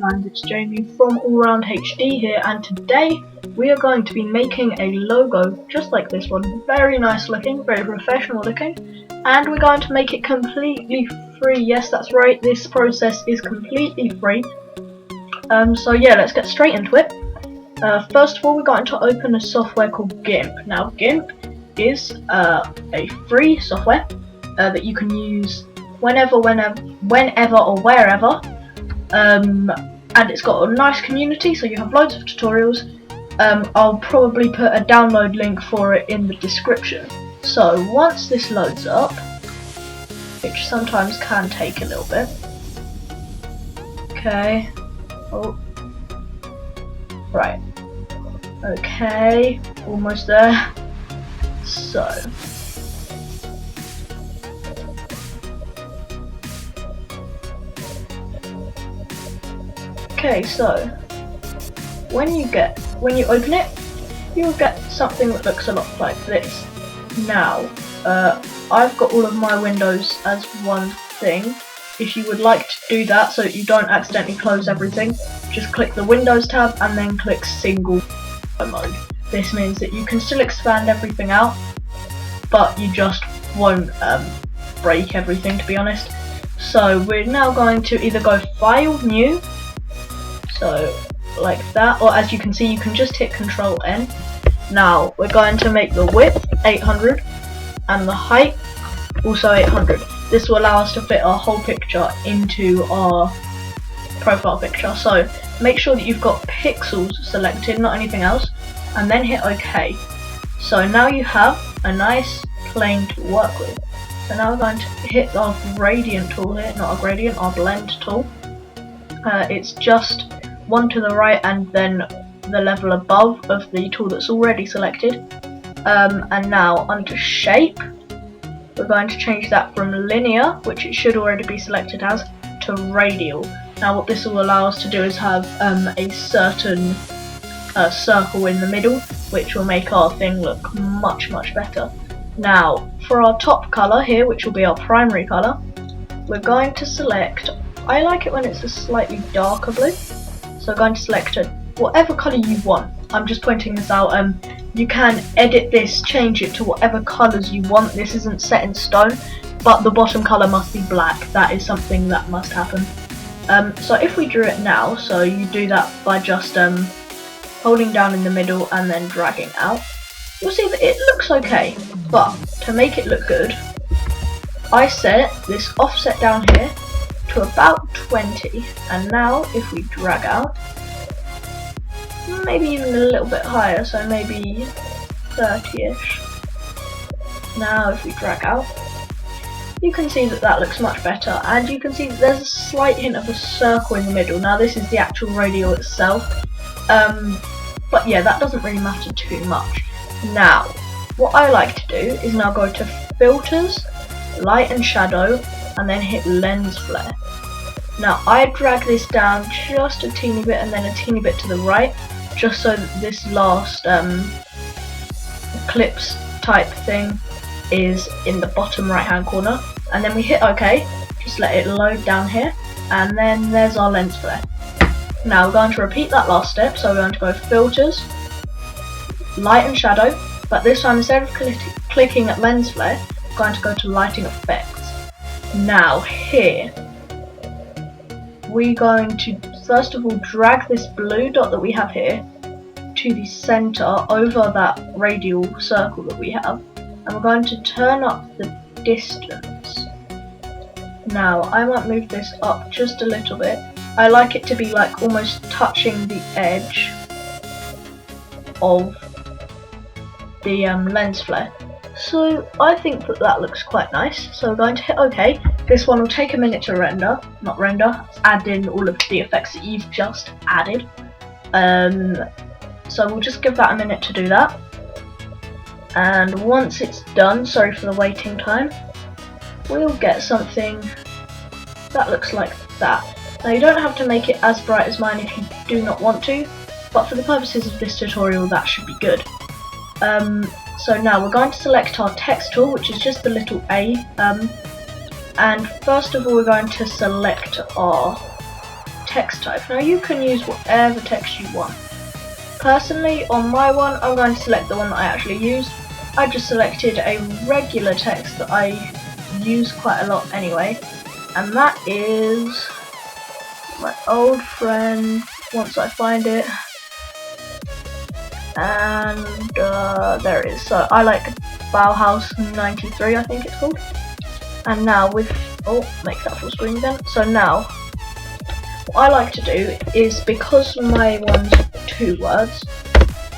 guys, it's Jamie from Allround HD here, and today we are going to be making a logo just like this one. Very nice looking, very professional looking, and we're going to make it completely free. Yes, that's right, this process is completely free. So yeah, let's get straight into it. First of all, we're going to open a software called GIMP. Now, GIMP is a free software that you can use whenever or wherever. And it's got a nice community, so you have loads of tutorials. I'll probably put a download link for it in the description. So once this loads up, which sometimes can take a little bit. Okay. Oh. Right. Okay. Almost there. So. Okay, so when you open it, you'll get something that looks a lot like this. Now, I've got all of my windows as one thing. If you would like to do that so you don't accidentally close everything, just click the Windows tab and then click single mode. This means that you can still expand everything out, but you just won't break everything, to be honest. So we're now going to either go File, New, so like that, or as you can see, you can just hit Control N. Now we're going to make the width 800 and the height also 800. This will allow us to fit our whole picture into our profile picture. So make sure that you've got pixels selected, not anything else, and then hit OK. So now you have a nice plane to work with. So now we're going to hit our gradient tool here, not our gradient, our blend tool. It's just one to the right and then the level above of the tool that's already selected. And now under shape, we're going to change that from linear, which it should already be selected as, to radial. Now what this will allow us to do is have a certain circle in the middle, which will make our thing look much so Now for our top colour here, which will be our primary colour, we're going to select, I like it when it's a slightly darker blue, so I'm going to select whatever colour you want. I'm just pointing this out. You can edit this, change it to whatever colours you want. This isn't set in stone, but the bottom colour must be black. That is something that must happen. So if we drew it now, so you do that by just holding down in the middle and then dragging out, you'll see that it looks okay. But to make it look good, I set this offset down here to about 20, and now if we drag out, maybe even a little bit higher, so maybe 30ish. Now if we drag out, you can see that that looks much better, and you can see that there's a slight hint of a circle in the middle. Now this is the actual radial itself, but yeah, that doesn't really matter too much. Now what I like to do is now go to Filters, Light and Shadow, and then hit Lens Flare. Now I drag this down just a teeny bit and then a teeny bit to the right, just so that this last eclipse type thing is in the bottom right hand corner, and then we hit OK, just let it load down here, and then there's our lens flare. Now we're going to repeat that last step, so we're going to go Filters, Light and Shadow, but this time instead of clicking at lens flare, we're going to go to Lighting Effects. Now here, we're going to first of all drag this blue dot that we have here to the center over that radial circle that we have, and we're going to turn up the distance. Now I might move this up just a little bit. I like it to be like almost touching the edge of the lens flare. So I think that that looks quite nice, so we're going to hit OK. This one will take a minute to render, add in all of the effects that you've just added. So we'll just give that a minute to do that. And once it's done, sorry for the waiting time, we'll get something that looks like that. Now you don't have to make it as bright as mine if you do not want to, but for the purposes of this tutorial that should be good. So now we're going to select our text tool, which is just the little A, and first of all we're going to select our text type. Now you can use whatever text you want. Personally, on my one, I'm going to select the one that I actually used. I just selected a regular text that I use quite a lot anyway, and that is my old friend, once I find it, and there it is. So I like Bauhaus 93, I think it's called. And now with, make that full screen again. So now, what I like to do is, because my one's 2 words,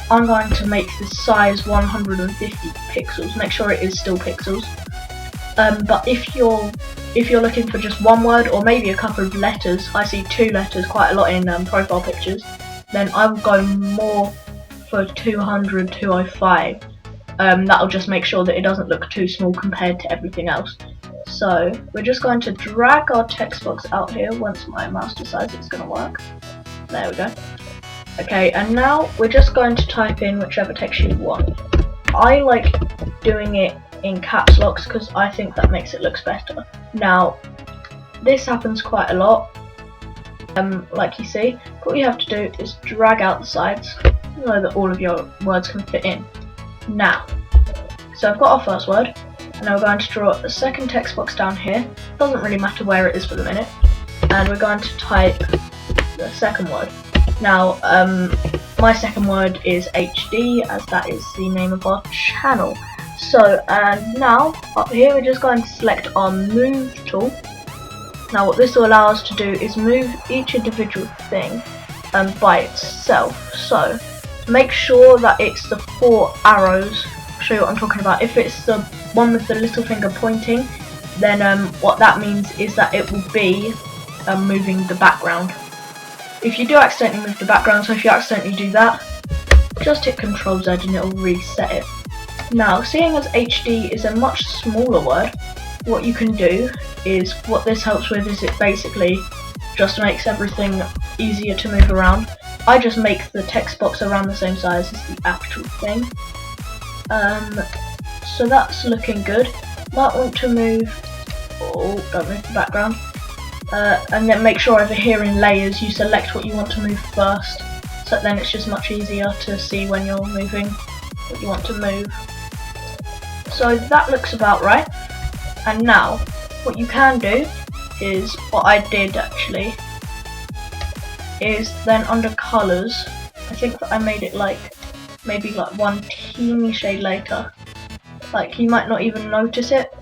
I'm going to make the size 150 pixels. Make sure it is still pixels. But if you're looking for just 1 word or maybe a couple of letters, I see 2 letters quite a lot in profile pictures, then I will go more for 200, 205. That'll just make sure that it doesn't look too small compared to everything else. So we're just going to drag our text box out here once my mouse decides it's going to work. There we go. Okay, and now we're just going to type in whichever text you want. I like doing it in caps locks because I think that makes it look better. Now, this happens quite a lot. Like you see, what you have to do is drag out the sides so that all of your words can fit in. Now, so I've got our first word, and now we're going to draw a second text box down here. Doesn't really matter where it is for the minute. And we're going to type the second word. Now, my second word is HD, as that is the name of our channel. So, and now, up here, we're just going to select our Move tool. Now, what this will allow us to do is move each individual thing by itself. So, make sure that it's the 4 arrows. I'll show you what I'm talking about. If it's the one with the little finger pointing, then what that means is that it will be moving the background. If you do accidentally move the background, so if you accidentally do that, just hit Ctrl Z and it'll reset it. Now, seeing as HD is a much smaller word, what you can do is, what this helps with is it basically just makes everything easier to move around. I just make the text box around the same size as the actual thing. So that's looking good. Might want to move, don't move the background. And then make sure over here in layers you select what you want to move first, so then it's just much easier to see when you're moving what you want to move. So that looks about right. And now what you can do is, what I did actually, is then under colours, I think that I made it like maybe like one teeny shade later. Like, you might not even notice it,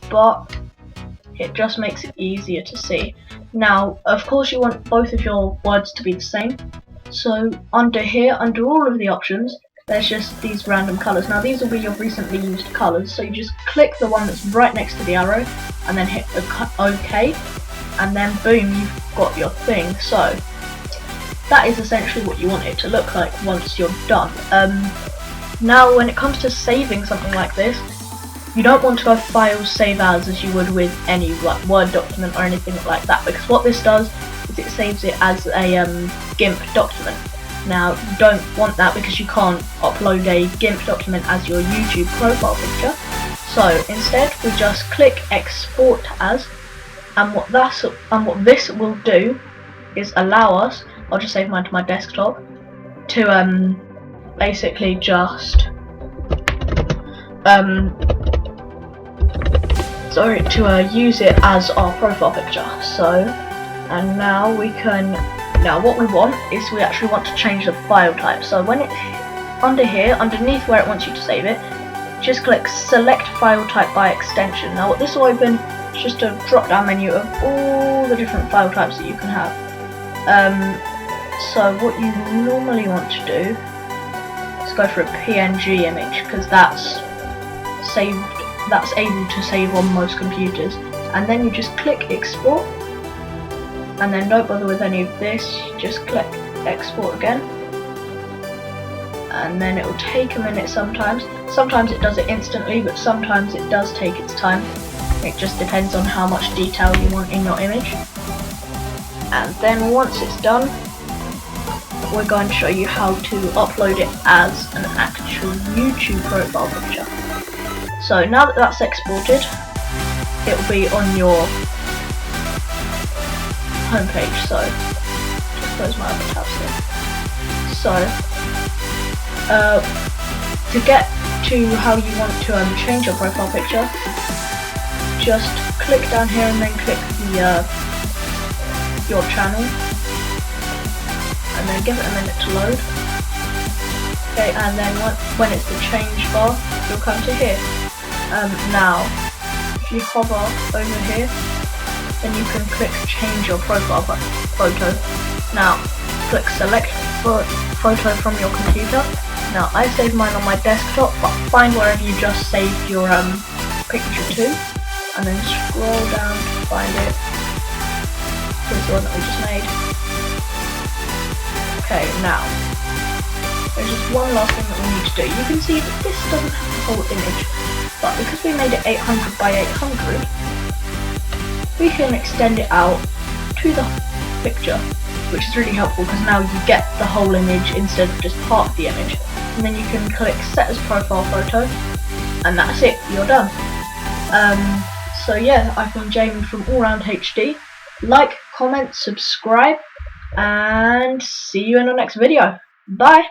but it just makes it easier to see. Now, of course, you want both of your words to be the same. So under here, under all of the options, there's just these random colours. Now these will be your recently used colours. So you just click the one that's right next to the arrow, and then hit the OK, and then boom, you've got your thing. So that is essentially what you want it to look like once you're done. Now, when it comes to saving something like this, you don't want to go File, Save As you would with any like Word document or anything like that, because what this does is it saves it as a GIMP document. Now, you don't want that because you can't upload a GIMP document as your YouTube profile picture. So instead, we just click Export As, and what this will do is allow us, I'll just save mine to my desktop, to basically just use it as our profile picture. So, and now we can, now what we want is we actually want to change the file type. So when it's under here, underneath where it wants you to save it, just click Select File Type by Extension. Now what this will open is just a drop down menu of all the different file types that you can have. So what you normally want to do is go for a PNG image, because that's able to save on most computers. And then you just click Export, and then don't bother with any of this, just click Export again, and then it will take a minute sometimes. Sometimes it does it instantly, but sometimes it does take its time. It just depends on how much detail you want in your image. And then once it's done, we're going to show you how to upload it as an actual YouTube profile picture. So now that that's exported, it will be on your homepage. So close my other tabs here. So, to get to how you want to change your profile picture, just click down here and then click the your channel, and then give it a minute to load. Okay, and then when it's the change bar, you'll come to here. Now, if you hover over here, then you can click change your profile photo. Now, click select photo from your computer. Now, I saved mine on my desktop, but find wherever you just saved your picture to, and then scroll down to find it. Here's the one that we just made. Okay, now, there's just one last thing that we need to do. You can see that this doesn't have the whole image, but because we made it 800 by 800, we can extend it out to the picture, which is really helpful because now you get the whole image instead of just part of the image. And then you can click set as profile photo, and that's it, you're done. So yeah, I've been Jamie from Allround HD. Like, comment, subscribe, and see you in the next video. Bye!